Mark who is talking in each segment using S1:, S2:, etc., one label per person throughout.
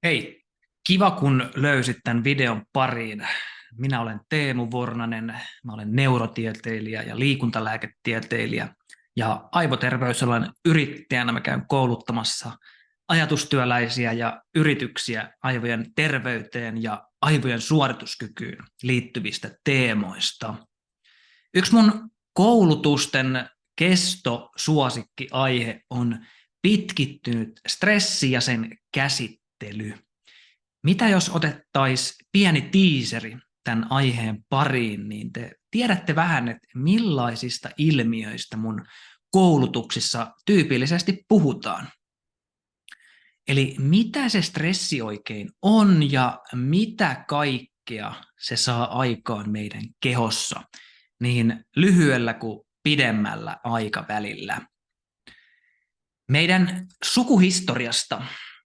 S1: Hei, kiva kun löysit tämän videon pariin. Minä olen Teemu Vornanen, mä olen neurotieteilijä ja liikuntalääketieteilijä ja aivoterveysalan yrittäjänä mä käyn kouluttamassa ajatustyöläisiä ja yrityksiä aivojen terveyteen ja aivojen suorituskykyyn liittyvistä teemoista. Yksi mun koulutusten kestosuosikkiaihe on pitkittynyt stressi ja sen käsittely. Mitä jos otettaisiin pieni tiiseri tämän aiheen pariin, niin te tiedätte vähän, että millaisista ilmiöistä mun koulutuksissa tyypillisesti puhutaan. Eli mitä se stressi oikein on ja mitä kaikkea se saa aikaan meidän kehossa niin lyhyellä kuin pidemmällä aikavälillä. Meidän sukuhistoriasta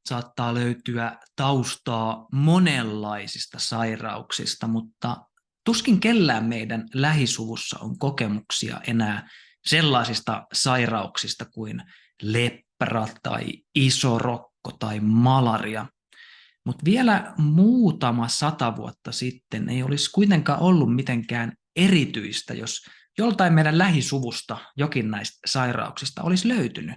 S1: saattaa löytyä taustaa monenlaisista sairauksista, mutta tuskin kellään meidän lähisuvussa on kokemuksia enää sellaisista sairauksista kuin leppra tai isorokko tai malaria. Mutta vielä muutama 100 vuotta sitten ei olisi kuitenkaan ollut mitenkään erityistä, jos joltain meidän lähisuvusta jokin näistä sairauksista olisi löytynyt.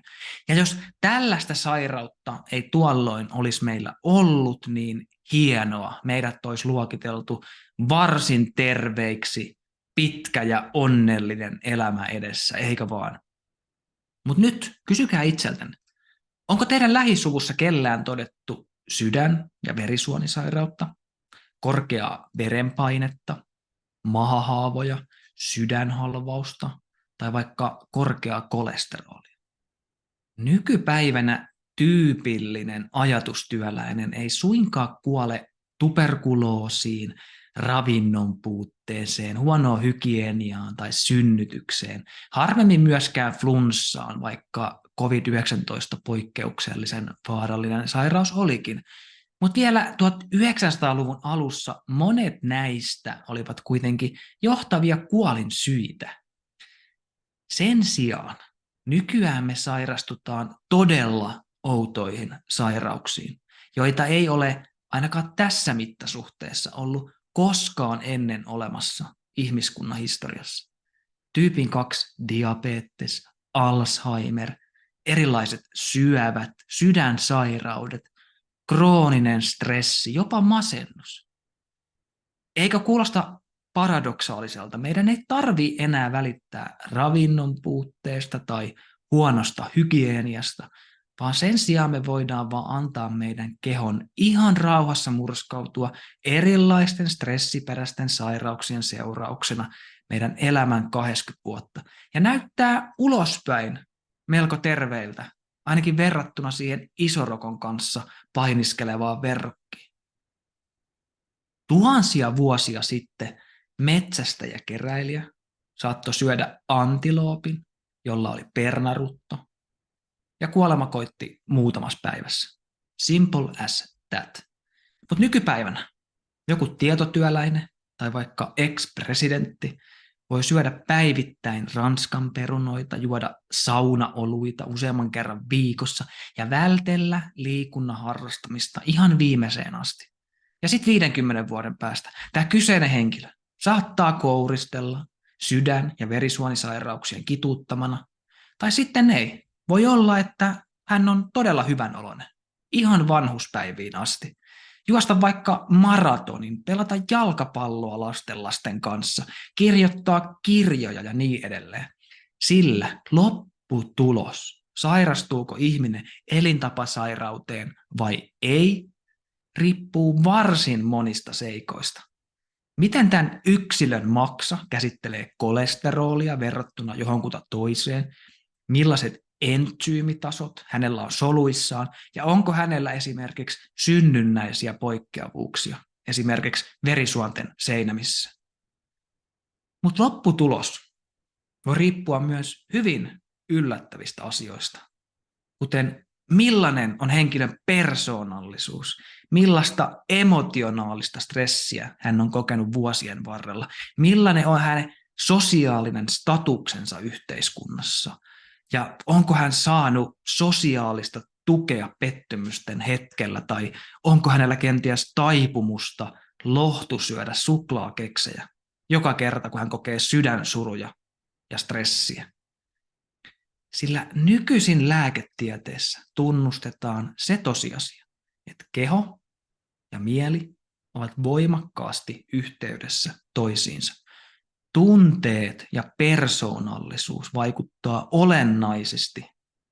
S1: Ja jos tällaista sairautta ei tuolloin olisi meillä ollut, niin hienoa. Meidät olisi luokiteltu varsin terveiksi, pitkä ja onnellinen elämä edessä, eikö vaan? Mutta nyt kysykää itseltänne, onko teidän lähisuvussa kellään todettu sydän- ja verisuonisairautta, korkeaa verenpainetta, mahahaavoja, sydänhalvausta tai vaikka korkeaa kolesterolia? Nykypäivänä tyypillinen ajatustyöläinen ei suinkaan kuole tuberkuloosiin, ravinnon puutteeseen, huonoon hygieniaan tai synnytykseen. Harvemmin myöskään flunssaan, vaikka COVID-19 poikkeuksellisen vaarallinen sairaus olikin. Mutta vielä 1900-luvun alussa monet näistä olivat kuitenkin johtavia kuolinsyitä. Sen sijaan nykyään me sairastutaan todella outoihin sairauksiin, joita ei ole ainakaan tässä mittasuhteessa ollut koskaan ennen olemassa ihmiskunnan historiassa. Tyypin 2 diabetes, Alzheimer, erilaiset syövät, sydänsairaudet, krooninen stressi, jopa masennus. Eikö kuulosta paradoksaaliselta? Meidän ei tarvitse enää välittää ravinnon puutteesta tai huonosta hygieniasta, vaan sen sijaan me voidaan vaan antaa meidän kehon ihan rauhassa murskautua erilaisten stressiperäisten sairauksien seurauksena meidän elämän 80 vuotta. Ja näyttää ulospäin melko terveiltä, ainakin verrattuna siihen isorokon kanssa painiskelevaan verrokkiin. Tuhansia vuosia sitten metsästäjäkeräilijä saattoi syödä antiloopin, jolla oli pernarutto, ja kuolema koitti muutamassa päivässä. Simple as that. Mutta nykypäivänä joku tietotyöläinen tai vaikka ex-presidentti voi syödä päivittäin Ranskan perunoita, juoda saunaoluita useamman kerran viikossa ja vältellä liikunnan harrastamista ihan viimeiseen asti. Ja sitten 50 vuoden päästä tämä kyseinen henkilö saattaa kouristella sydän- ja verisuonisairauksien kituuttamana. Tai sitten ei. Voi olla, että hän on todella hyvän oloinen, ihan vanhuspäiviin asti. Juosta vaikka maratonin, pelata jalkapalloa lasten kanssa, kirjoittaa kirjoja ja niin edelleen. Sillä lopputulos, sairastuuko ihminen elintapasairauteen vai ei, riippuu varsin monista seikoista. Miten tämän yksilön maksa käsittelee kolesterolia verrattuna johonkuta toiseen, millaiset entsyymitasot hänellä on soluissaan ja onko hänellä esimerkiksi synnynnäisiä poikkeavuuksia, esimerkiksi verisuonten seinämissä. Mutta lopputulos voi riippua myös hyvin yllättävistä asioista, kuten millainen on henkilön persoonallisuus, millaista emotionaalista stressiä hän on kokenut vuosien varrella, millainen on hänen sosiaalinen statuksensa yhteiskunnassa, ja onko hän saanut sosiaalista tukea pettymysten hetkellä, tai onko hänellä kenties taipumusta lohtusyödä suklaakeksejä joka kerta, kun hän kokee sydänsuruja ja stressiä. Sillä nykyisin lääketieteessä tunnustetaan se tosiasia, että keho ja mieli ovat voimakkaasti yhteydessä toisiinsa. Tunteet ja persoonallisuus vaikuttaa olennaisesti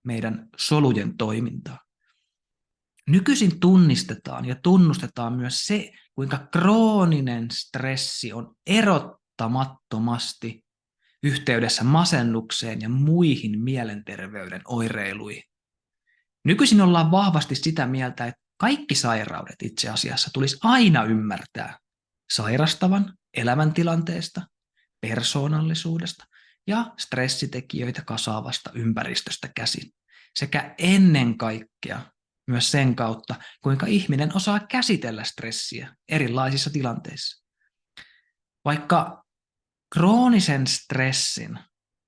S1: meidän solujen toimintaan. Nykyisin tunnistetaan ja tunnustetaan myös se, kuinka krooninen stressi on erottamattomasti yhteydessä masennukseen ja muihin mielenterveyden oireiluihin. Nykyisin ollaan vahvasti sitä mieltä, että kaikki sairaudet itse asiassa tulisi aina ymmärtää sairastavan elämäntilanteesta, persoonallisuudesta ja stressitekijöitä kasaavasta ympäristöstä käsin, sekä ennen kaikkea myös sen kautta, kuinka ihminen osaa käsitellä stressiä erilaisissa tilanteissa. Vaikka kroonisen stressin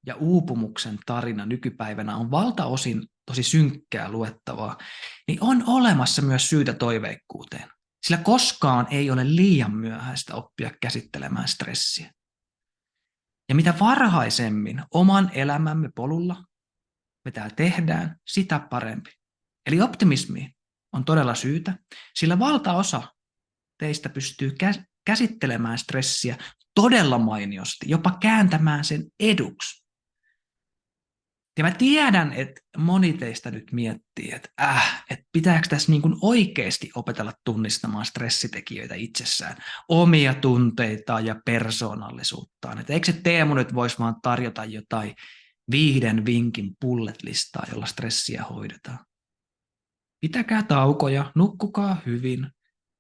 S1: ja uupumuksen tarina nykypäivänä on valtaosin tosi synkkää luettavaa, niin on olemassa myös syytä toiveikkuuteen, sillä koskaan ei ole liian myöhäistä oppia käsittelemään stressiä. Ja mitä varhaisemmin oman elämämme polulla me täällä tehdään, sitä parempi. Eli optimismiin on todella syytä, sillä valtaosa teistä pystyy käsittelemään stressiä todella mainiosti, jopa kääntämään sen eduksi. Ja mä tiedän, että moni teistä nyt miettii, että pitääkö tässä niin kuin oikeasti opetella tunnistamaan stressitekijöitä itsessään, omia tunteitaan ja persoonallisuuttaan. Että eikö se Teemu nyt voisi vaan tarjota jotain 5 vinkin bullet-listaa, jolla stressiä hoidetaan. Pitäkää taukoja, nukkukaa hyvin,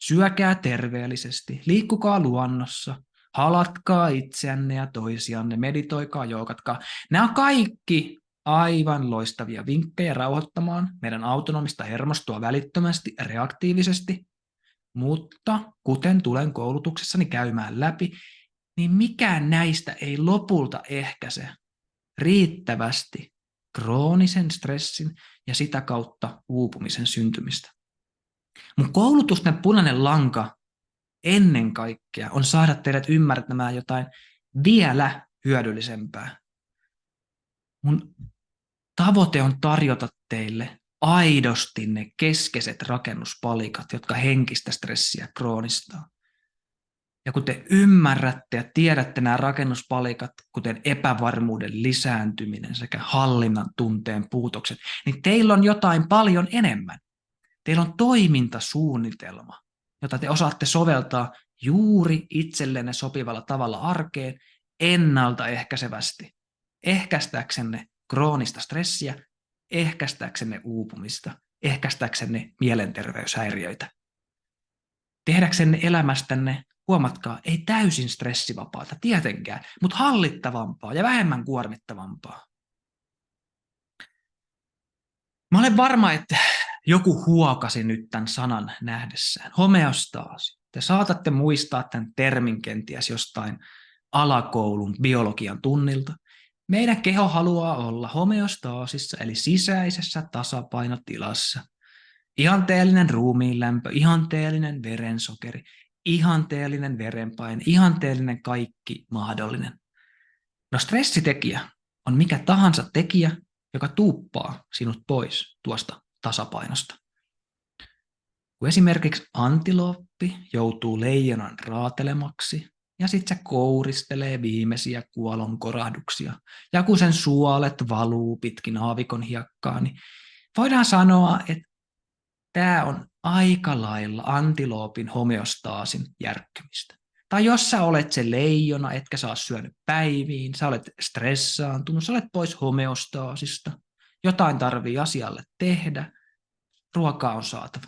S1: syökää terveellisesti, liikkukaa luonnossa, halatkaa itseänne ja toisianne, meditoikaa, joukatkaa. Nämä on kaikki aivan loistavia vinkkejä rauhoittamaan meidän autonomista hermostoa välittömästi, reaktiivisesti, mutta kuten tulen koulutuksessani käymään läpi, niin mikään näistä ei lopulta ehkäise riittävästi kroonisen stressin ja sitä kautta uupumisen syntymistä. Mun koulutusten punainen lanka ennen kaikkea on saada teidät ymmärtämään jotain vielä hyödyllisempää. Mun tavoite on tarjota teille aidosti ne keskeiset rakennuspalikat, jotka henkistä stressiä kroonistaa. Ja kun te ymmärrätte ja tiedätte nämä rakennuspalikat, kuten epävarmuuden lisääntyminen sekä hallinnan tunteen puutokset, niin teillä on jotain paljon enemmän. Teillä on toimintasuunnitelma, jota te osaatte soveltaa juuri itsellenne sopivalla tavalla arkeen ennaltaehkäisevästi, ehkäistäksenne kroonista stressiä, ehkäistäksenne uupumista, ehkäistäksenne mielenterveyshäiriöitä. Tehdäksenne elämästänne, huomatkaa, ei täysin stressivapaata tietenkään, mutta hallittavampaa ja vähemmän kuormittavampaa. Mä olen varma, että joku huokasi nyt tämän sanan nähdessään. Homeostaasi. Te saatatte muistaa tämän termin kenties jostain alakoulun biologian tunnilta. Meidän keho haluaa olla homeostaasissa, eli sisäisessä tasapainotilassa. Ihanteellinen ruumiinlämpö, ihanteellinen verensokeri, ihanteellinen verenpaine, ihanteellinen kaikki mahdollinen. No stressitekijä on mikä tahansa tekijä, joka tuuppaa sinut pois tuosta tasapainosta. Kun esimerkiksi antilooppi joutuu leijonan raatelemaksi ja sitten se kouristelee viimeisiä kuolonkorahduksia ja kun sen suolet valuu pitkin aavikon hiekkaa, niin voidaan sanoa, että tämä on aika lailla antiloopin homeostaasin järkkymistä. Tai jos sä olet se leijona, etkä saa syönyt päiviin, sä olet stressaantunut, sä olet pois homeostaasista, jotain tarvii asialle tehdä, ruokaa on saatava.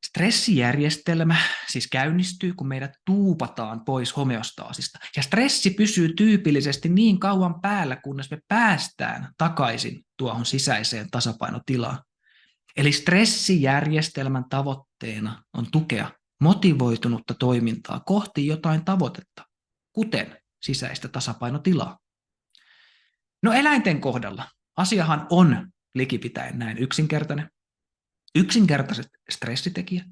S1: Stressijärjestelmä siis käynnistyy, kun meidät tuupataan pois homeostaasista. Ja stressi pysyy tyypillisesti niin kauan päällä, kunnes me päästään takaisin tuohon sisäiseen tasapainotilaan. Eli stressijärjestelmän tavoitteena on tukea motivoitunutta toimintaa kohti jotain tavoitetta, kuten sisäistä tasapainotilaa. No eläinten kohdalla asiahan on likipitäen näin yksinkertainen. Yksinkertaiset stressitekijät,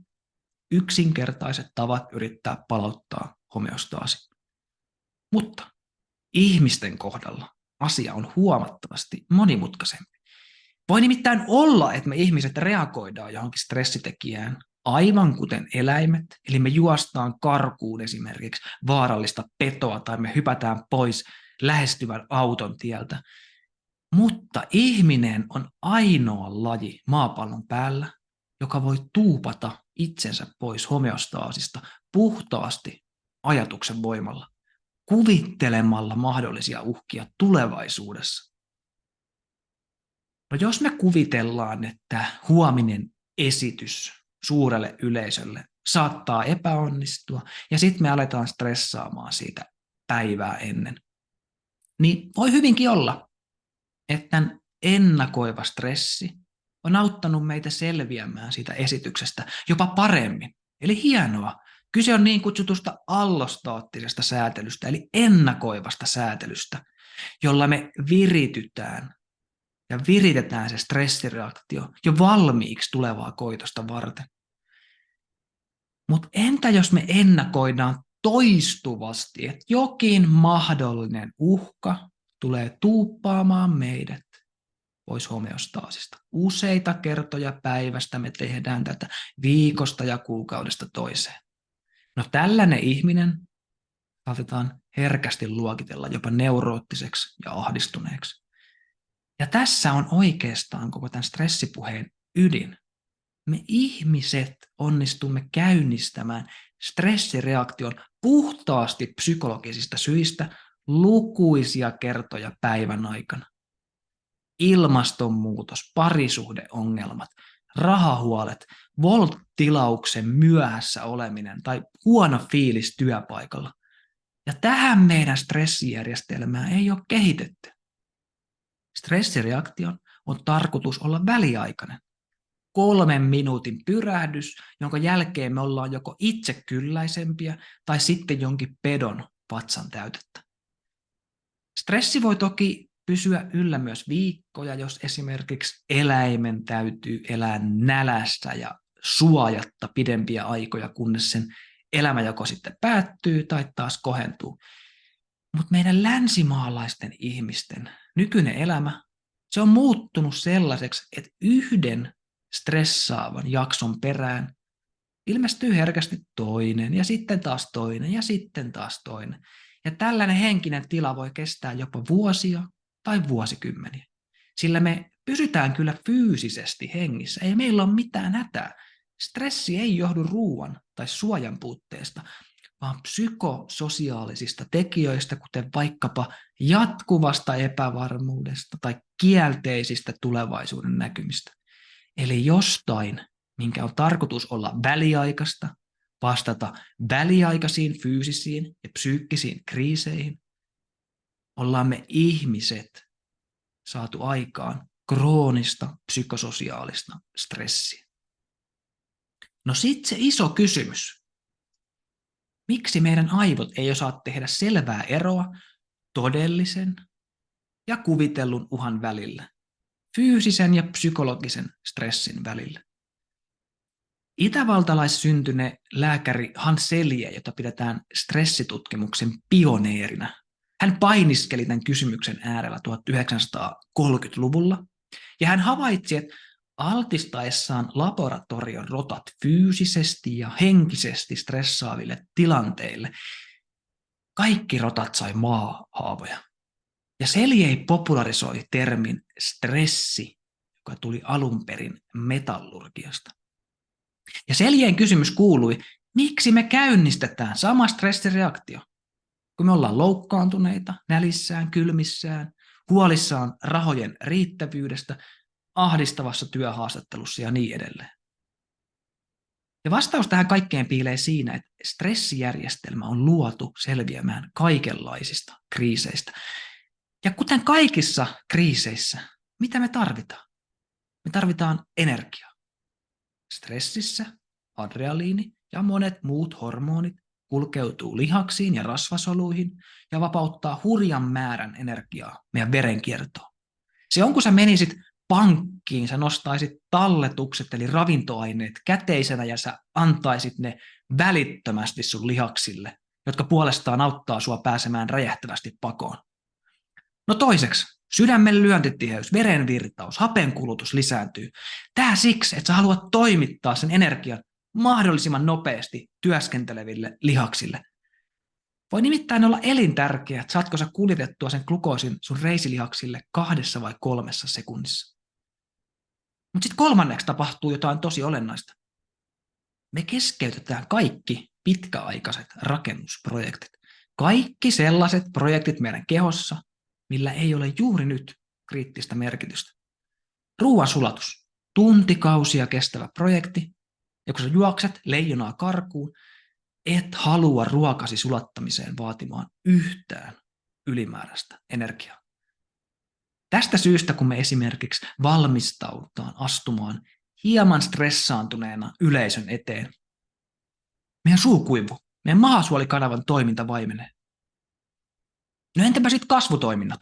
S1: yksinkertaiset tavat yrittää palauttaa homeostaasi. Mutta ihmisten kohdalla asia on huomattavasti monimutkaisempi. Voi nimittäin olla, että me ihmiset reagoidaan johonkin stressitekijään aivan kuten eläimet, eli me juostaan karkuun esimerkiksi vaarallista petoa tai me hypätään pois lähestyvän auton tieltä. Mutta ihminen on ainoa laji maapallon päällä, joka voi tuupata itsensä pois homeostaasista puhtaasti ajatuksen voimalla, kuvittelemalla mahdollisia uhkia tulevaisuudessa. No jos me kuvitellaan, että huominen esitys suurelle yleisölle saattaa epäonnistua ja sitten me aletaan stressaamaan siitä päivää ennen, niin voi hyvinkin olla, että tämän ennakoiva stressi on auttanut meitä selviämään siitä esityksestä jopa paremmin. Eli hienoa. Kyse on niin kutsutusta allostaattisesta säätelystä, eli ennakoivasta säätelystä, jolla me viritetään se stressireaktio jo valmiiksi tulevaa koitosta varten. Mutta entä jos me ennakoidaan toistuvasti, että jokin mahdollinen uhka tulee tuuppaamaan meidät pois homeostaasista. Useita kertoja päivästä me tehdään tätä viikosta ja kuukaudesta toiseen. No tällainen ihminen saatetaan herkästi luokitella jopa neuroottiseksi ja ahdistuneeksi. Ja tässä on oikeastaan koko tämän stressipuheen ydin. Me ihmiset onnistumme käynnistämään stressireaktion puhtaasti psykologisista syistä lukuisia kertoja päivän aikana. Ilmastonmuutos, parisuhdeongelmat, rahahuolet, Volt-tilauksen myöhässä oleminen tai huono fiilis työpaikalla. Ja tähän meidän stressijärjestelmää ei ole kehitetty. Stressireaktion on tarkoitus olla väliaikainen. 3 minuutin pyrähdys, jonka jälkeen me ollaan joko itsekylläisempiä tai sitten jonkin pedon vatsan täytettä. Stressi voi toki pysyä yllä myös viikkoja, jos esimerkiksi eläimen täytyy elää nälässä ja suojatta pidempiä aikoja, kunnes sen elämä joko sitten päättyy tai taas kohentuu. Mutta meidän länsimaalaisten ihmisten nykyinen elämä, se on muuttunut sellaiseksi, että yhden stressaavan jakson perään ilmestyy herkästi toinen ja sitten taas toinen ja sitten taas toinen. Ja tällainen henkinen tila voi kestää jopa vuosia tai vuosikymmeniä. Sillä me pysytään kyllä fyysisesti hengissä, ei meillä ole mitään hätää. Stressi ei johdu ruoan tai suojan puutteesta, vaan psykososiaalisista tekijöistä, kuten vaikkapa jatkuvasta epävarmuudesta tai kielteisistä tulevaisuuden näkymistä. Eli jostain, minkä on tarkoitus olla väliaikaista, vastata väliaikaisiin fyysisiin ja psyykkisiin kriiseihin, ollaan me ihmiset saatu aikaan kroonista psykososiaalista stressiä. No sitten se iso kysymys. Miksi meidän aivot ei osaa tehdä selvää eroa todellisen ja kuvitellun uhan välillä, fyysisen ja psykologisen stressin välillä? Itävaltalaissyntynyt lääkäri Hans Selye, jota pidetään stressitutkimuksen pioneerina, hän painiskeli tämän kysymyksen äärellä 1930-luvulla, ja hän havaitsi, että altistaessaan laboratorion rotat fyysisesti ja henkisesti stressaaville tilanteille, kaikki rotat sai maahaavoja. Ja Selye popularisoi termin stressi, joka tuli alun perin metallurgiasta. Ja Selyen kysymys kuului, miksi me käynnistetään sama stressireaktio, kun me ollaan loukkaantuneita, nälissään, kylmissään, huolissaan rahojen riittävyydestä, ahdistavassa työhaastattelussa ja niin edelleen. Ja vastaus tähän kaikkeen piilee siinä, että stressijärjestelmä on luotu selviämään kaikenlaisista kriiseistä. Ja kuten kaikissa kriiseissä, mitä me tarvitaan? Me tarvitaan energiaa. Stressissä adrenaliini ja monet muut hormonit kulkeutuu lihaksiin ja rasvasoluihin ja vapauttaa hurjan määrän energiaa meidän verenkiertoon. Se on, kun sä menisit pankkiin, sä nostaisit talletukset eli ravintoaineet käteisenä ja sä antaisit ne välittömästi sun lihaksille, jotka puolestaan auttaa sua pääsemään räjähtävästi pakoon. No toiseksi, sydämen lyöntitiheys, verenvirtaus, hapenkulutus lisääntyy. Tää siksi, että sä haluat toimittaa sen energian mahdollisimman nopeasti työskenteleville lihaksille. Voi nimittäin olla elintärkeää, että saatko sä kuljetettua sen glukoosin sun reisilihaksille 2 vai 3 sekunnissa. Mutta sitten kolmanneksi tapahtuu jotain tosi olennaista. Me keskeytetään kaikki pitkäaikaiset rakennusprojektit. Kaikki sellaiset projektit meidän kehossa, millä ei ole juuri nyt kriittistä merkitystä. Ruoansulatus, tuntikausia kestävä projekti, ja kun sä juokset leijonaa karkuun, et halua ruokasi sulattamiseen vaatimaan yhtään ylimääräistä energiaa. Tästä syystä, kun me esimerkiksi valmistaudutaan astumaan hieman stressaantuneena yleisön eteen, meidän suu kuivuu, meidän mahasuolikanavan toiminta vaimenee. No entäpä sitten kasvutoiminnot?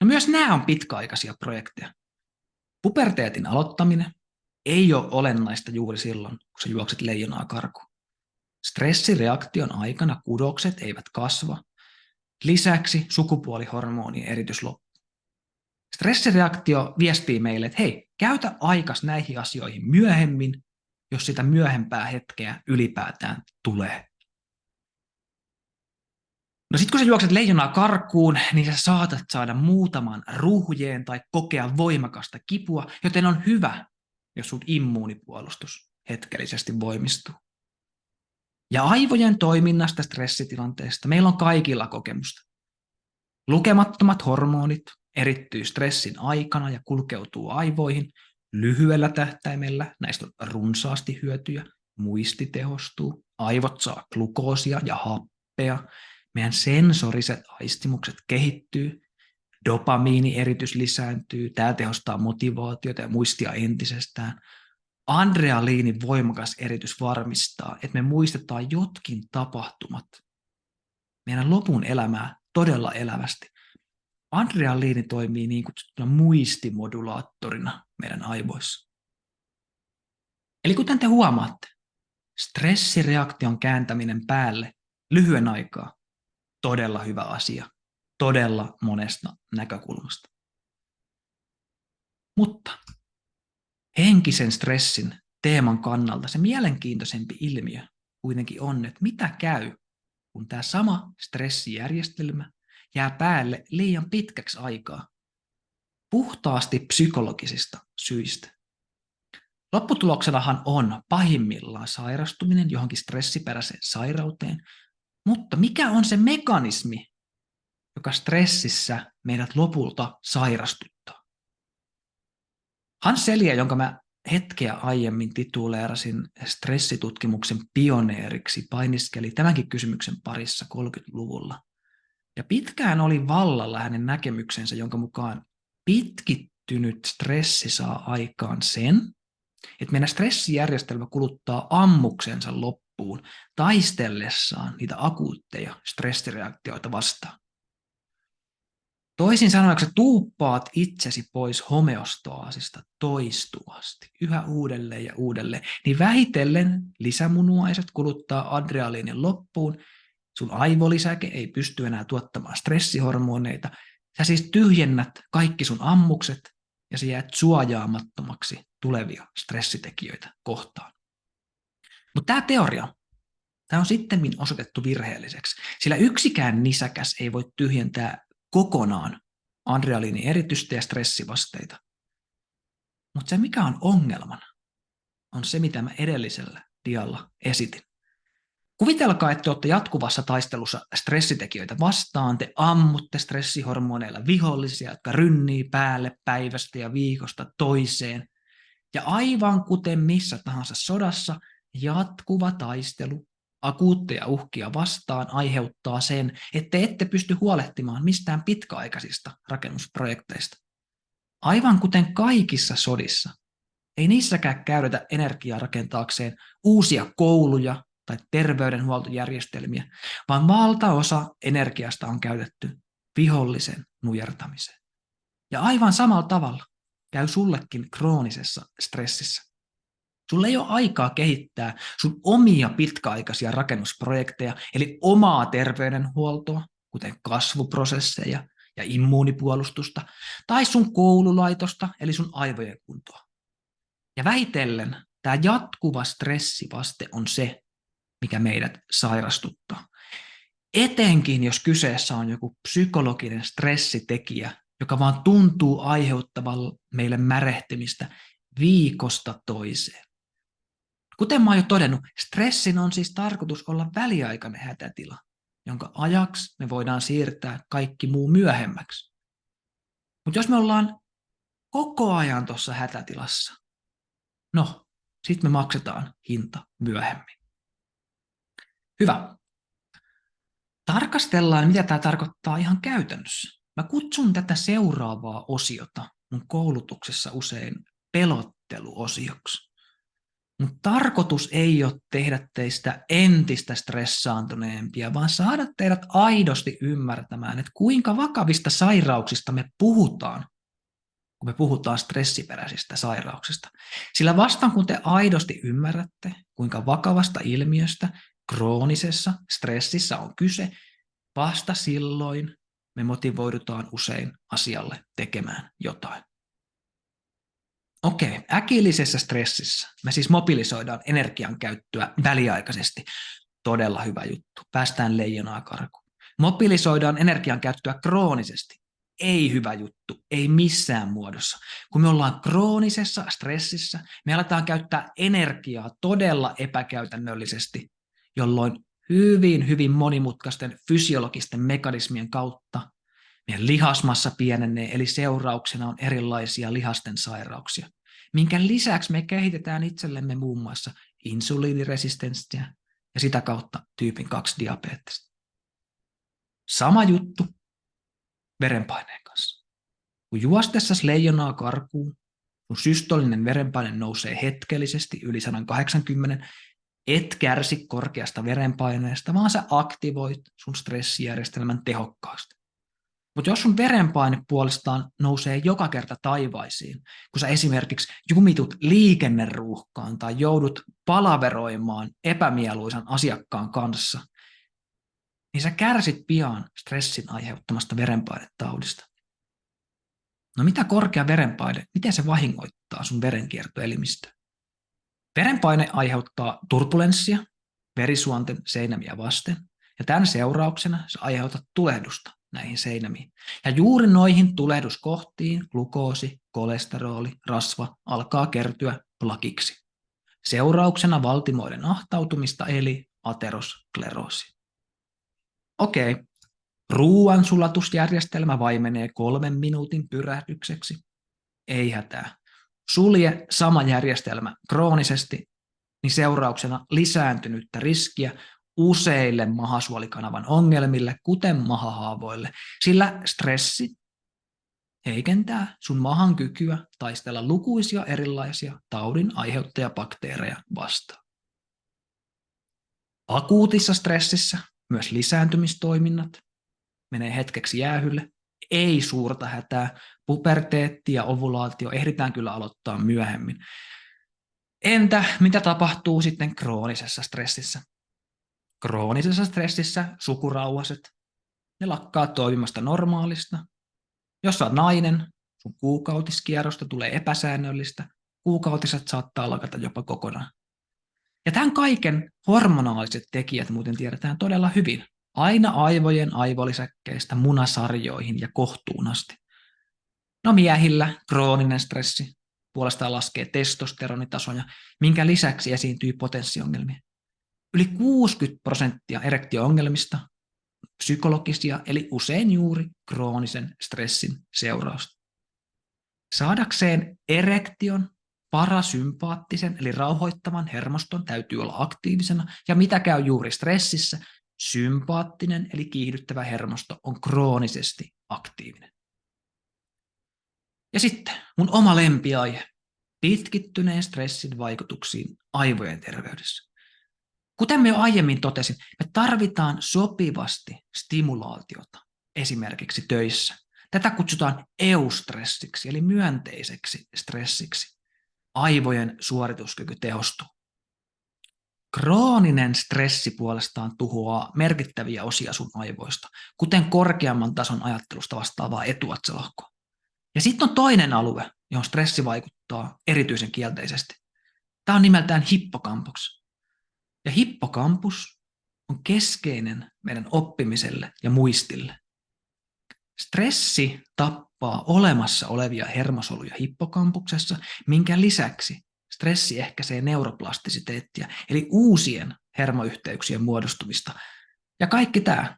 S1: No myös nämä on pitkäaikaisia projekteja. Puberteetin aloittaminen ei ole olennaista juuri silloin, kun sä juokset leijonaa karkuun. Stressireaktion aikana kudokset eivät kasva. Lisäksi sukupuolihormonien eritys loppuu. Stressireaktio viestii meille, että hei, käytä aikas näihin asioihin myöhemmin, jos sitä myöhempää hetkeä ylipäätään tulee. No sit kun sä juokset leijonaa karkuun, niin sä saatat saada muutaman ruhjeen tai kokea voimakasta kipua, joten on hyvä, jos sun immuunipuolustus hetkellisesti voimistuu. Ja aivojen toiminnasta stressitilanteesta meillä on kaikilla kokemusta. Lukemattomat hormonit erittyy stressin aikana ja kulkeutuu aivoihin lyhyellä tähtäimellä. Näistä on runsaasti hyötyjä. Muisti tehostuu, aivot saa glukoosia ja happea. Meidän sensoriset aistimukset kehittyy, dopamiinieritys lisääntyy, tämä tehostaa motivaatiota ja muistia entisestään. Adrenaliinin voimakas eritys varmistaa, että me muistetaan jotkin tapahtumat meidän lopun elämää todella elävästi. Adrenaliini toimii niin kutsuttuna muistimodulaattorina meidän aivoissa. Eli kuten te huomaatte, stressireaktion kääntäminen päälle lyhyen aikaa todella hyvä asia, todella monesta näkökulmasta. Mutta henkisen stressin teeman kannalta se mielenkiintoisempi ilmiö kuitenkin on, että mitä käy, kun tämä sama stressijärjestelmä jää päälle liian pitkäksi aikaa, puhtaasti psykologisista syistä. Lopputuloksenahan on pahimmillaan sairastuminen johonkin stressiperäiseen sairauteen, mutta mikä on se mekanismi, joka stressissä meidät lopulta sairastuttaa? Hans Selye, jonka mä hetkeä aiemmin tituleerasin stressitutkimuksen pioneeriksi, painiskeli tämänkin kysymyksen parissa 30-luvulla. Ja pitkään oli vallalla hänen näkemyksensä, jonka mukaan pitkittynyt stressi saa aikaan sen, että meidän stressijärjestelmä kuluttaa ammuksensa loppuun taistellessaan niitä akuutteja stressireaktioita vastaan. Toisin sanoen, kun sä tuuppaat itsesi pois homeostaasista toistuvasti, yhä uudelleen ja uudelleen, niin vähitellen lisämunuaiset kuluttaa adrenaliinin loppuun, sun aivolisäke ei pysty enää tuottamaan stressihormoneita, sä siis tyhjennät kaikki sun ammukset ja sä jäät suojaamattomaksi tulevia stressitekijöitä kohtaan. Mutta tämä teoria, tämä on sittemmin osoitettu virheelliseksi, sillä yksikään nisäkäs ei voi tyhjentää kokonaan adrenaliinin eritystä ja stressivasteita. Mutta se mikä on ongelmana, on se mitä mä edellisellä dialla esitin. Kuvitelkaa, että te olette jatkuvassa taistelussa stressitekijöitä vastaan, te ammutte stressihormoneilla vihollisia, jotka rynnii päälle päivästä ja viikosta toiseen. Ja aivan kuten missä tahansa sodassa, jatkuva taistelu akuutteja uhkia vastaan aiheuttaa sen, että ette pysty huolehtimaan mistään pitkäaikaisista rakennusprojekteista. Aivan kuten kaikissa sodissa, ei niissäkään käytetä energiaa rakentaakseen uusia kouluja tai terveydenhuoltojärjestelmiä, vaan valtaosa energiasta on käytetty vihollisen nujertamiseen. Ja aivan samalla tavalla, käy sullekin kroonisessa stressissä. Sulla ei ole aikaa kehittää sun omia pitkäaikaisia rakennusprojekteja, eli omaa terveydenhuoltoa, kuten kasvuprosesseja ja immuunipuolustusta, tai sun koululaitosta, eli sun aivojen kuntoa. Ja vähitellen tämä jatkuva stressivaste on se, mikä meidät sairastuttaa. Etenkin jos kyseessä on joku psykologinen stressitekijä, joka vaan tuntuu aiheuttavan meille märehtimistä viikosta toiseen. Kuten mä oon jo todennut, stressin on siis tarkoitus olla väliaikainen hätätila, jonka ajaksi me voidaan siirtää kaikki muu myöhemmäksi. Mutta jos me ollaan koko ajan tuossa hätätilassa, no, sitten me maksetaan hinta myöhemmin. Hyvä. Tarkastellaan, mitä tämä tarkoittaa ihan käytännössä. Mä kutsun tätä seuraavaa osiota mun koulutuksessa usein pelotteluosioksi. Mun tarkoitus ei ole tehdä teistä entistä stressaantuneempia, vaan saada teidät aidosti ymmärtämään, että kuinka vakavista sairauksista me puhutaan, kun me puhutaan stressiperäisistä sairauksista. Sillä vastaan kun te aidosti ymmärrätte, kuinka vakavasta ilmiöstä kroonisessa stressissä on kyse, vasta silloin me motivoidutaan usein asialle tekemään jotain. Okei, äkillisessä stressissä me siis mobilisoidaan energian käyttöä väliaikaisesti. Todella hyvä juttu. Päästään leijonaa karkuun. Mobilisoidaan energian käyttöä kroonisesti. Ei hyvä juttu, ei missään muodossa. Kun me ollaan kroonisessa stressissä, me aletaan käyttää energiaa todella epäkäytännöllisesti, jolloin hyvin monimutkaisten fysiologisten mekanismien kautta meidän lihasmassa pienenee, eli seurauksena on erilaisia lihasten sairauksia, minkä lisäksi me kehitetään itsellemme muun muassa insuliiniresistenssiä ja sitä kautta tyypin 2 diabetesta. Sama juttu verenpaineen kanssa. Kun juostessasi leijonaa karkuun, kun systolinen verenpaine nousee hetkellisesti yli 180, et kärsi korkeasta verenpaineesta, vaan sä aktivoit sun stressijärjestelmän tehokkaasti. Mutta jos sun verenpaine puolestaan nousee joka kerta taivaisiin, kun sä esimerkiksi jumitut liikenneruuhkaan tai joudut palaveroimaan epämieluisan asiakkaan kanssa, niin sä kärsit pian stressin aiheuttamasta verenpainetaudista. No mitä korkea verenpaine, miten se vahingoittaa sun verenkiertoelimistöä? Verenpaine aiheuttaa turbulenssia verisuonten seinämiä vasten, ja tämän seurauksena se aiheuttaa tulehdusta näihin seinämiin. Ja juuri noihin tulehduskohtiin glukoosi, kolesteroli, rasva alkaa kertyä plakiksi. Seurauksena valtimoiden ahtautumista eli ateroskleroosi. Okei, ruoansulatusjärjestelmä vaimenee 3 minuutin pyrähdykseksi. Ei hätää. Sulje sama järjestelmä kroonisesti, niin seurauksena lisääntynyttä riskiä useille mahasuolikanavan ongelmille, kuten mahahaavoille, sillä stressi heikentää sun mahan kykyä taistella lukuisia erilaisia taudin aiheuttajabakteereja vastaan. Akuutissa stressissä myös lisääntymistoiminnat menee hetkeksi jäähylle, ei suurta hätää, puberteetti ja ovulaatio ehditään kyllä aloittaa myöhemmin. Entä mitä tapahtuu sitten kroonisessa stressissä? Kroonisessa stressissä sukurauhaset, ne lakkaa toimimasta normaalista. Jos sä oot nainen, sun kuukautiskierrosta tulee epäsäännöllistä, kuukautiset saattaa lakata jopa kokonaan. Ja tämän kaiken hormonaaliset tekijät muuten tiedetään todella hyvin, aina aivojen aivolisäkkeistä munasarjoihin ja kohtuun asti. No miehillä krooninen stressi puolestaan laskee testosteronitasoja, minkä lisäksi esiintyy potenssiongelmia. Yli 60% erektio-ongelmista psykologisia, eli usein juuri kroonisen stressin seurausta. Saadakseen erektion parasympaattisen, eli rauhoittavan hermoston täytyy olla aktiivisena, ja mitä käy juuri stressissä, sympaattinen, eli kiihdyttävä hermosto on kroonisesti aktiivinen. Ja sitten mun oma lempiaihe, pitkittyneen stressin vaikutuksiin aivojen terveydessä. Kuten me jo aiemmin totesin, me tarvitaan sopivasti stimulaatiota esimerkiksi töissä. Tätä kutsutaan eustressiksi, eli myönteiseksi stressiksi. Aivojen suorituskyky tehostuu. Krooninen stressi puolestaan tuhoaa merkittäviä osia sun aivoista, kuten korkeamman tason ajattelusta vastaavaa etuotsalohkoa. Ja sitten on toinen alue, johon stressi vaikuttaa erityisen kielteisesti. Tämä on nimeltään hippocampus. Ja hippocampus on keskeinen meidän oppimiselle ja muistille. Stressi tappaa olemassa olevia hermosoluja hippokampuksessa, minkä lisäksi stressi ehkäisee neuroplastisiteettia, eli uusien hermoyhteyksien muodostumista. Ja kaikki tämä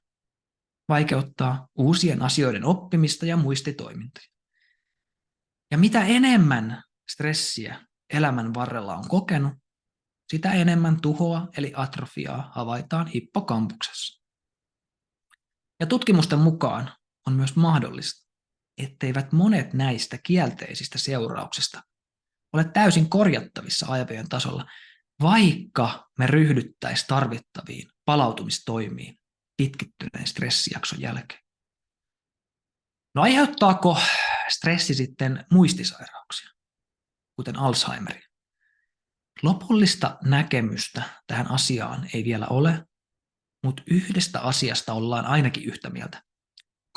S1: vaikeuttaa uusien asioiden oppimista ja muistitoimintoja. Ja mitä enemmän stressiä elämän varrella on kokenut, sitä enemmän tuhoa eli atrofiaa havaitaan hippokampuksessa. Ja tutkimusten mukaan on myös mahdollista, etteivät monet näistä kielteisistä seurauksista ole täysin korjattavissa aivojen tasolla, vaikka me ryhdyttäisiin tarvittaviin palautumistoimiin pitkittyneen stressijakson jälkeen. No aiheuttaako stressi sitten muistisairauksia, kuten Alzheimerin? Lopullista näkemystä tähän asiaan ei vielä ole, mutta yhdestä asiasta ollaan ainakin yhtä mieltä.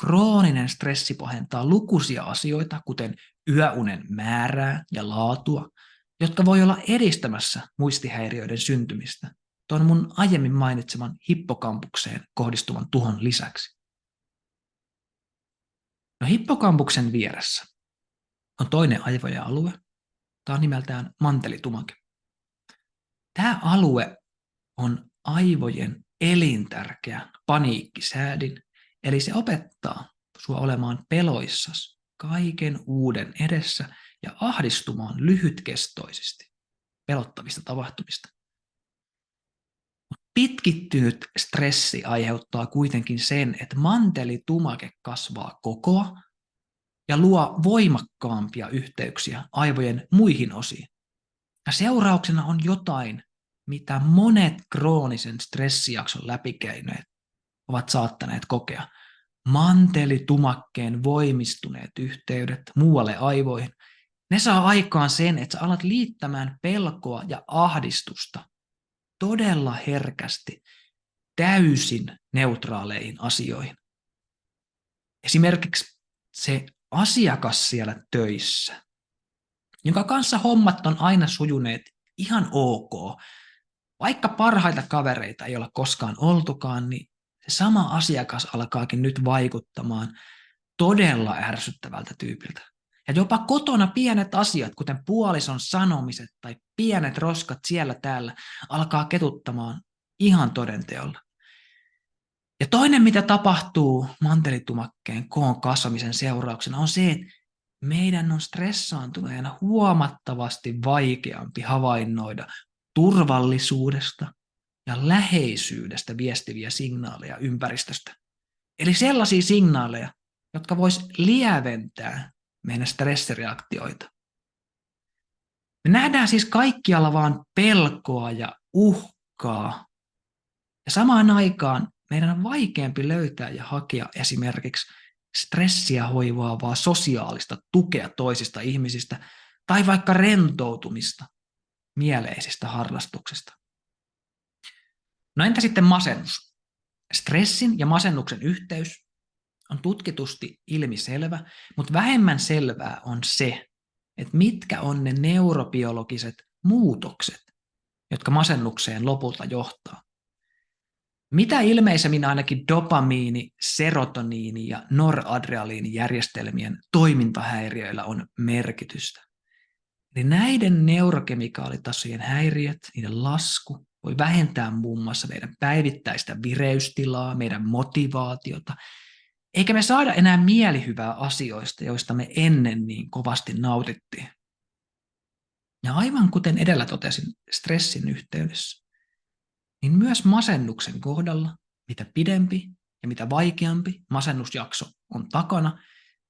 S1: Krooninen stressi pahentaa lukuisia asioita, kuten yöunen määrää ja laatua, jotka voi olla edistämässä muistihäiriöiden syntymistä tuon mun aiemmin mainitseman hippokampukseen kohdistuvan tuhon lisäksi. No hippokampuksen vieressä on toinen aivojen alue. Tämä on nimeltään mantelitumake. Tämä alue on aivojen elintärkeä paniikkisäädin, eli se opettaa sua olemaan peloissasi kaiken uuden edessä ja ahdistumaan lyhytkestoisesti pelottavista tapahtumista. Pitkittynyt stressi aiheuttaa kuitenkin sen, että mantelitumake kasvaa kokoa ja luo voimakkaampia yhteyksiä aivojen muihin osiin. Ja seurauksena on jotain, mitä monet kroonisen stressijakson läpikäyneet ovat saattaneet kokea. Mantelitumakkeen voimistuneet yhteydet muualle aivoihin, ne saa aikaan sen, että sä alat liittämään pelkoa ja ahdistusta todella herkästi täysin neutraaleihin asioihin. Esimerkiksi se asiakas siellä töissä, jonka kanssa hommat on aina sujuneet ihan ok, vaikka parhaita kavereita ei ole koskaan oltukaan, niin se sama asiakas alkaakin nyt vaikuttamaan todella ärsyttävältä tyypiltä. Ja jopa kotona pienet asiat, kuten puolison sanomiset tai pienet roskat siellä täällä, alkaa ketuttamaan ihan todenteolla. Ja toinen, mitä tapahtuu mantelitumakkeen koon kasvamisen seurauksena, on se, että meidän on stressaantuneena huomattavasti vaikeampi havainnoida turvallisuudesta ja läheisyydestä viestiviä signaaleja ympäristöstä. Eli sellaisia signaaleja, jotka vois lieventää meidän stressireaktioita. Me nähdään siis kaikkialla vaan pelkoa ja uhkaa. Ja samaan aikaan meidän on vaikeampi löytää ja hakea esimerkiksi stressiä hoivaavaa sosiaalista tukea toisista ihmisistä tai vaikka rentoutumista mieleisistä harrastuksista. No entä sitten masennus? Stressin ja masennuksen yhteys on tutkitusti ilmiselvä, mutta vähemmän selvää on se, että mitkä on ne neurobiologiset muutokset, jotka masennukseen lopulta johtaa. Mitä ilmeisemmin ainakin dopamiini, serotoniini ja noradrenaliinijärjestelmien toimintahäiriöillä on merkitystä. Eli näiden neurokemikaalitasojen häiriöt, niiden lasku, voi vähentää muun muassa meidän päivittäistä vireystilaa, meidän motivaatiota, eikä me saada enää mielihyvää asioista, joista me ennen niin kovasti nautittiin. Ja aivan kuten edellä totesin stressin yhteydessä, niin myös masennuksen kohdalla, mitä pidempi ja mitä vaikeampi masennusjakso on takana,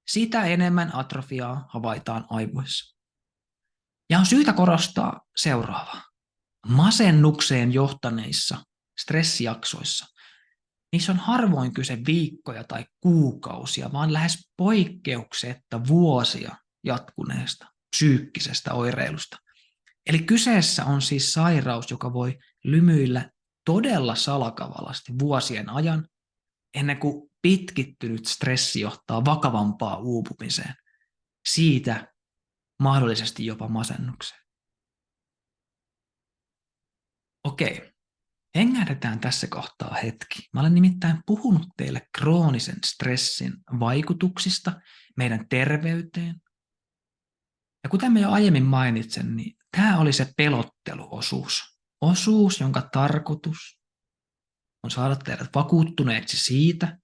S1: sitä enemmän atrofiaa havaitaan aivoissa. Ja on syytä korostaa seuraavaa. Masennukseen johtaneissa stressijaksoissa niissä on harvoin kyse viikkoja tai kuukausia, vaan lähes poikkeuksetta vuosia jatkuneesta psyykkisestä oireilusta. Eli kyseessä on siis sairaus, joka voi lymyillä todella salakavalasti vuosien ajan, ennen kuin pitkittynyt stressi johtaa vakavampaa uupumiseen. Siitä mahdollisesti jopa masennukseen. Okei, hengähdetään tässä kohtaa hetki. Mä olen nimittäin puhunut teille kroonisen stressin vaikutuksista meidän terveyteen. Ja kuten mä jo aiemmin mainitsin, niin tämä oli se pelotteluosuus. Osuus, jonka tarkoitus on saada teidät vakuuttuneeksi siitä,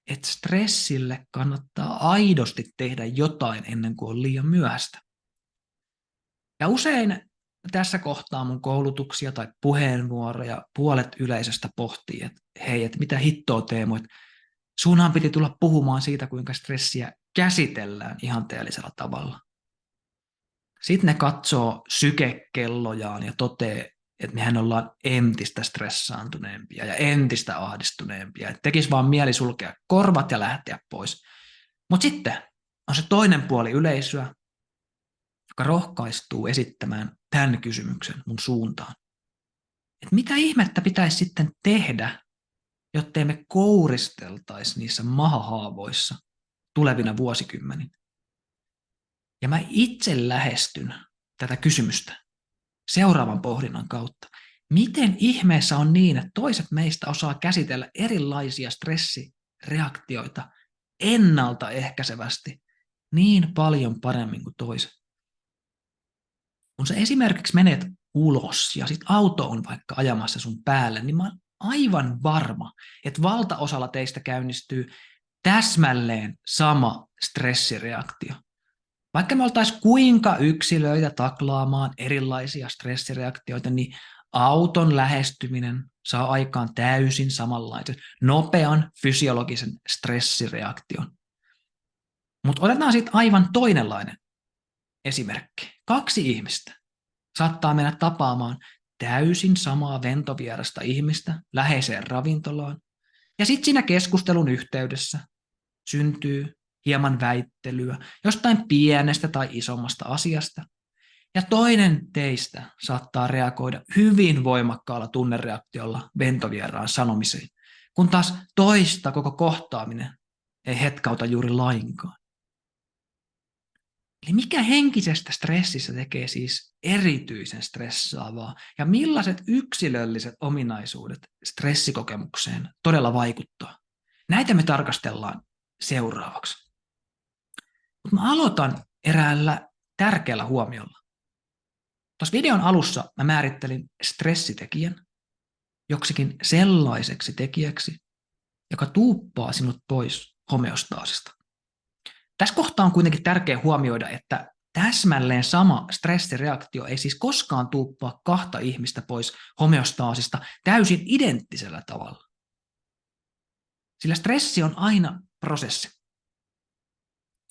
S1: että stressille kannattaa aidosti tehdä jotain ennen kuin on liian myöhäistä. Ja usein tässä kohtaa mun koulutuksia tai puheenvuoroja puolet yleisöstä pohtii, että hei, että mitä hittoa Teemu, että sunhan piti tulla puhumaan siitä, kuinka stressiä käsitellään ihanteellisella tavalla. Sitten ne katsoo sykekellojaan ja toteaa, että mehän ollaan entistä stressaantuneempia ja entistä ahdistuneempia. Että tekisi vaan mieli sulkea korvat ja lähteä pois. Mutta sitten on se toinen puoli yleisöä, joka rohkaistuu esittämään tämän kysymyksen mun suuntaan. Että mitä ihmettä pitäisi sitten tehdä, jottei me kouristeltaisi niissä mahahaavoissa tulevina vuosikymmeninä. Ja mä itse lähestyn tätä kysymystä seuraavan pohdinnan kautta. Miten ihmeessä on niin, että toiset meistä osaa käsitellä erilaisia stressireaktioita ennaltaehkäisevästi niin paljon paremmin kuin toiset? Kun sä esimerkiksi menet ulos ja sit auto on vaikka ajamassa sun päälle, niin mä oon aivan varma, että valtaosalla teistä käynnistyy täsmälleen sama stressireaktio. Vaikka me oltaisiin kuinka yksilöitä taklaamaan erilaisia stressireaktioita, niin auton lähestyminen saa aikaan täysin samanlaisen nopean fysiologisen stressireaktion. Mutta otetaan sitten aivan toinenlainen esimerkki. 2 ihmistä saattaa mennä tapaamaan täysin samaa ventovierasta ihmistä läheiseen ravintolaan, ja sitten siinä keskustelun yhteydessä syntyy hieman väittelyä jostain pienestä tai isommasta asiasta, ja toinen teistä saattaa reagoida hyvin voimakkaalla tunnereaktiolla ventovieraan sanomiseen, kun taas toista koko kohtaaminen ei hetkauta juuri lainkaan. Eli mikä henkisestä stressistä tekee siis erityisen stressaavaa ja millaiset yksilölliset ominaisuudet stressikokemukseen todella vaikuttaa? Näitä me tarkastellaan seuraavaksi. Mutta mä aloitan eräällä tärkeällä huomiolla. Tuossa videon alussa mä määrittelin stressitekijän joksikin sellaiseksi tekijäksi, joka tuuppaa sinut pois homeostaasista. Tässä kohtaa on kuitenkin tärkeää huomioida, että täsmälleen sama stressireaktio ei siis koskaan tuuppaa 2 ihmistä pois homeostaasista täysin identtisellä tavalla. Sillä stressi on aina prosessi.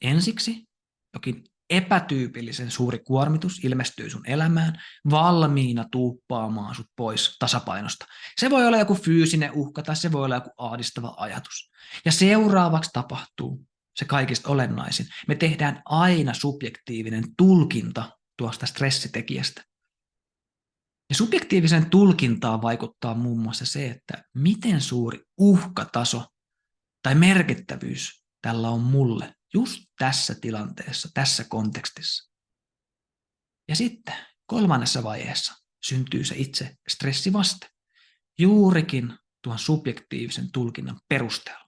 S1: Ensiksi jokin epätyypillisen suuri kuormitus ilmestyy sun elämään valmiina tuuppaamaan sut pois tasapainosta. Se voi olla joku fyysinen uhka tai se voi olla joku ahdistava ajatus. Ja seuraavaksi tapahtuu se kaikista olennaisin. Me tehdään aina subjektiivinen tulkinta tuosta stressitekijästä. Ja subjektiivisen tulkintaan vaikuttaa muun muassa se, että miten suuri uhkataso tai merkittävyys tällä on mulle just tässä tilanteessa, tässä kontekstissa. Ja sitten 3. vaiheessa syntyy se itse stressivaste, juurikin tuon subjektiivisen tulkinnan perusteella.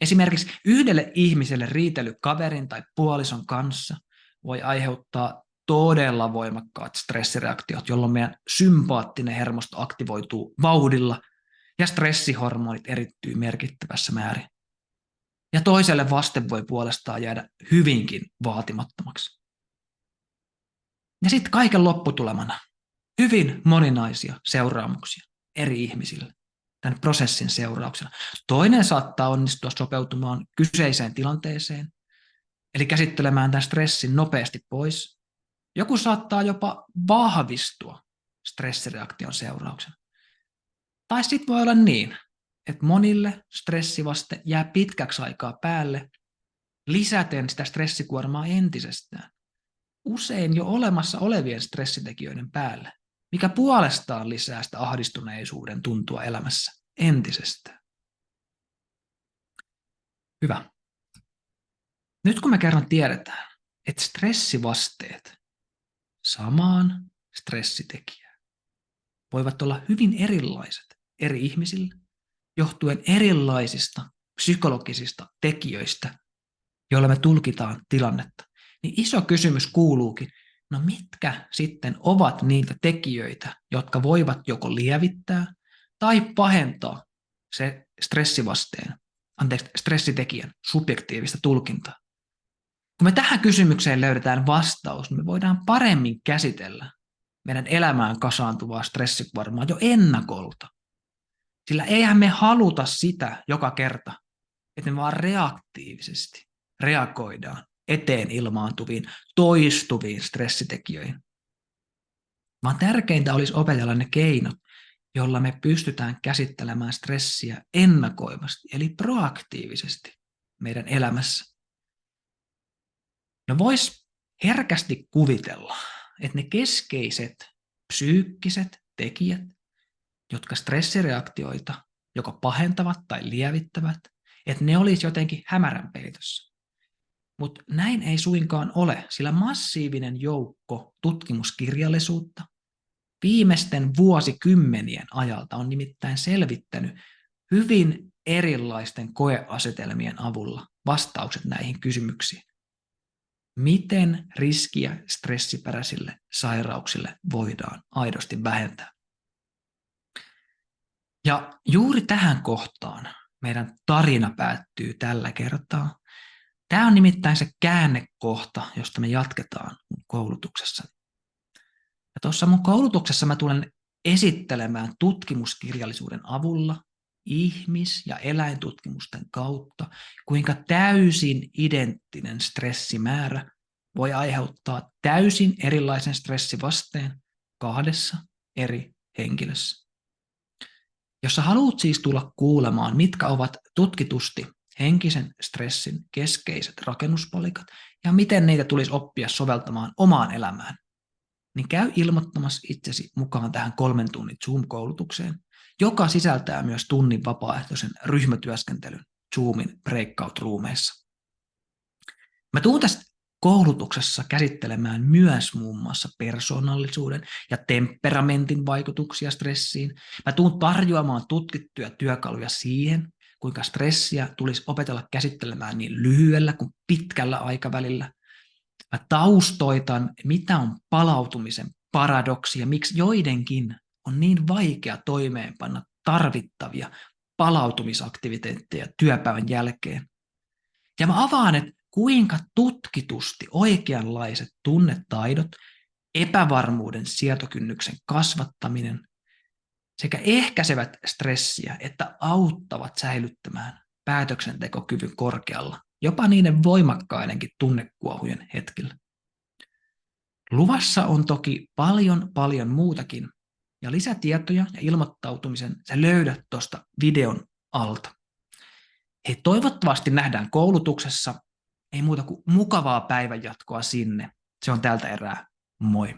S1: Esimerkiksi yhdelle ihmiselle riitely kaverin tai puolison kanssa voi aiheuttaa todella voimakkaat stressireaktiot, jolloin meidän sympaattinen hermosto aktivoituu vauhdilla ja stressihormonit erittyy merkittävässä määrin. Ja toiselle vaste voi puolestaan jäädä hyvinkin vaatimattomaksi. Ja sitten kaiken lopputulemana hyvin moninaisia seuraamuksia eri ihmisille tämän prosessin seurauksena. Toinen saattaa onnistua sopeutumaan kyseiseen tilanteeseen, eli käsittelemään tämän stressin nopeasti pois. Joku saattaa jopa vahvistua stressireaktion seurauksena. Tai sitten voi olla niin, että monille stressivaste jää pitkäksi aikaa päälle, lisäten sitä stressikuormaa entisestään, usein jo olemassa olevien stressitekijöiden päälle, mikä puolestaan lisää sitä ahdistuneisuuden tuntua elämässä entisestään. Hyvä. Nyt kun me kerran tiedetään, että stressivasteet samaan stressitekijään voivat olla hyvin erilaiset eri ihmisillä, johtuen erilaisista psykologisista tekijöistä, joilla me tulkitaan tilannetta, niin iso kysymys kuuluukin, no mitkä sitten ovat niitä tekijöitä, jotka voivat joko lievittää tai pahentaa se stressitekijän subjektiivista tulkintaa. Kun me tähän kysymykseen löydetään vastaus, niin me voidaan paremmin käsitellä meidän elämään kasaantuvaa stressikuormaa jo ennakolta. Sillä eihän me haluta sitä joka kerta, että me vaan reaktiivisesti reagoidaan eteen ilmaantuviin, toistuviin stressitekijöihin. Vaan tärkeintä olisi opetella ne keinot, jolla me pystytään käsittelemään stressiä ennakoivasti, eli proaktiivisesti meidän elämässä. No vois herkästi kuvitella, että ne keskeiset psyykkiset tekijät, jotka stressireaktioita joko pahentavat tai lievittävät, että ne olisi jotenkin hämärän peitossa. Mutta näin ei suinkaan ole, sillä massiivinen joukko tutkimuskirjallisuutta viimeisten vuosikymmenien ajalta on nimittäin selvittänyt hyvin erilaisten koeasetelmien avulla vastaukset näihin kysymyksiin. Miten riskiä stressiperäisille sairauksille voidaan aidosti vähentää? Ja juuri tähän kohtaan meidän tarina päättyy tällä kertaa. Tämä on nimittäin se käännekohta, josta me jatketaan mun koulutuksessa. Ja tuossa mun koulutuksessa mä tulen esittelemään tutkimuskirjallisuuden avulla ihmis- ja eläintutkimusten kautta, kuinka täysin identtinen stressimäärä voi aiheuttaa täysin erilaisen stressivasteen kahdessa eri henkilössä. Jos sä haluat siis tulla kuulemaan, mitkä ovat tutkitusti henkisen stressin keskeiset rakennuspalikat ja miten niitä tulisi oppia soveltamaan omaan elämään, niin käy ilmoittamassa itsesi mukaan tähän 3 tunnin Zoom-koulutukseen, joka sisältää myös tunnin vapaaehtoisen ryhmätyöskentelyn Zoomin breakout-ruumeissa. Mä tuun tässä koulutuksessa käsittelemään myös muun muassa persoonallisuuden ja temperamentin vaikutuksia stressiin. Mä tuun tarjoamaan tutkittuja työkaluja siihen, kuinka stressiä tulisi opetella käsittelemään niin lyhyellä kuin pitkällä aikavälillä. Mä taustoitan, mitä on palautumisen paradoksi ja miksi joidenkin on niin vaikea toimeenpanna tarvittavia palautumisaktiviteetteja työpäivän jälkeen. Ja mä avaan, että kuinka tutkitusti oikeanlaiset tunnetaidot, epävarmuuden sietokynnyksen kasvattaminen sekä ehkäisevät stressiä, että auttavat säilyttämään päätöksentekokyvyn korkealla, jopa niiden voimakkaidenkin tunnekuohujen hetkellä. Luvassa on toki paljon muutakin, ja lisätietoja ja ilmoittautumisen sä löydät tuosta videon alta. Hei, toivottavasti nähdään koulutuksessa. Ei muuta kuin mukavaa päivänjatkoa sinne. Se on tältä erää. Moi.